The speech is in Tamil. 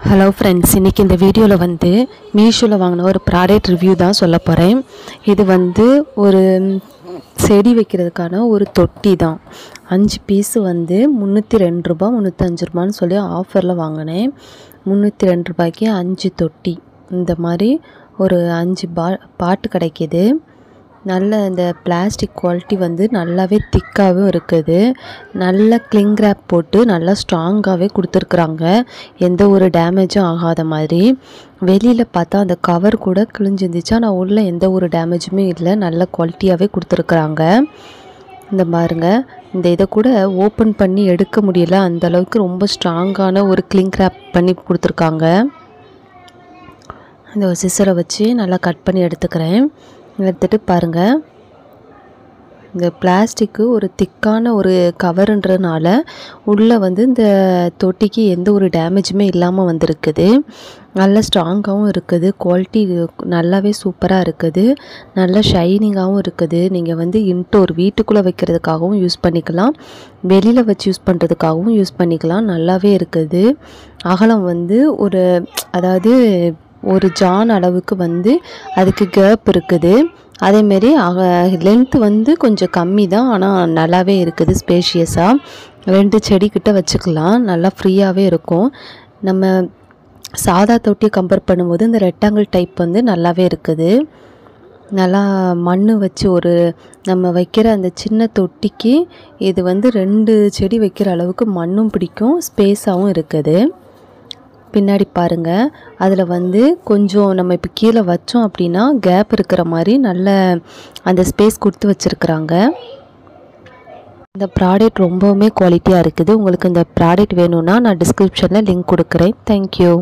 ஹலோ ஃப்ரெண்ட்ஸ், இன்றைக்கி இந்த வீடியோவில் வந்து மீஷோவில் வாங்கின ஒரு ப்ராடக்ட் ரிவ்யூ தான் சொல்ல போகிறேன். இது வந்து ஒரு செடி வைக்கிறதுக்கான ஒரு தொட்டி தான். 5 பீஸு வந்து 302 ரூபா 305 ரூபான்னு சொல்லி ஆஃபரில் வாங்கினேன். 302 ரூபாய்க்கு 5 தொட்டி இந்த மாதிரி ஒரு 5 பாட்டு கிடைக்கிது. நல்ல இந்த பிளாஸ்டிக் குவாலிட்டி வந்து நல்லாவே திக்காகவும் இருக்குது. நல்ல கிளிங் ரேப் போட்டு நல்லா ஸ்ட்ராங்காகவே கொடுத்துருக்குறாங்க, எந்த ஒரு டேமேஜும் ஆகாத மாதிரி. வெளியில் பார்த்தா அந்த கவர் கூட கிழிஞ்சிருந்துச்சு, ஆனால் உள்ள எந்த ஒரு டேமேஜுமே இல்லை, நல்ல குவாலிட்டியாகவே கொடுத்துருக்குறாங்க. இந்த பாருங்க, இந்த இதை கூட ஓப்பன் பண்ணி எடுக்க முடியல, அந்தளவுக்கு ரொம்ப ஸ்ட்ராங்கான ஒரு கிளிங் ரேப் பண்ணி கொடுத்துருக்காங்க. இந்த ஒரு சிசரை வச்சு நல்லா கட் பண்ணி எடுத்துக்கிறேன். எடுத்துகிட்டு பாருங்கள், இந்த பிளாஸ்டிக்கு ஒரு திக்கான ஒரு கவருன்றதுனால உள்ளே வந்து இந்த தொட்டிக்கு எந்த ஒரு டேமேஜுமே இல்லாமல் வந்திருக்குது. நல்ல ஸ்ட்ராங்காகவும் இருக்குது, குவாலிட்டி நல்லாவே சூப்பராக இருக்குது, நல்ல ஷைனிங்காகவும் இருக்குது. நீங்கள் வந்து இன்டோர் வீட்டுக்குள்ளே வைக்கிறதுக்காகவும் யூஸ் பண்ணிக்கலாம், வெளியில் வச்சு யூஸ் பண்ணுறதுக்காகவும் யூஸ் பண்ணிக்கலாம். நல்லாவே இருக்குது. அகலம் வந்து அதாவது ஒரு ஜான் அளவுக்கு வந்து அதுக்கு கேப் இருக்குது. அதேமாரி லென்த்து வந்து கொஞ்சம் கம்மி தான், ஆனால் நல்லாவே இருக்குது. ஸ்பேஷியஸாக 2 செடிக்கிட்ட வச்சுக்கலாம், நல்லா ஃப்ரீயாகவே இருக்கும். நம்ம சாதா தொட்டியை கம்பேர் பண்ணும்போது இந்த ரெக்டாங்கிள் டைப் வந்து நல்லாவே இருக்குது. நல்லா மண் வச்சு நம்ம வைக்கிற அந்த சின்ன தொட்டிக்கு இது வந்து 2 செடி வைக்கிற அளவுக்கு மண்ணும் பிடிக்கும், ஸ்பேஸாகவும் இருக்குது. பின்னாடி பாருங்கள், அதில் வந்து கொஞ்சம் நம்ம இப்போ கீழே வச்சோம் அப்படின்னா கேப் இருக்கிற மாதிரி நல்ல அந்த ஸ்பேஸ் கொடுத்து வச்சுருக்குறாங்க. இந்த ப்ராடக்ட் ரொம்பவுமே குவாலிட்டியாக இருக்குது. உங்களுக்கு இந்த ப்ராடக்ட் வேணும்னா நான் டிஸ்கிரிப்ஷனில் லிங்க் கொடுக்குறேன். தேங்க்யூ.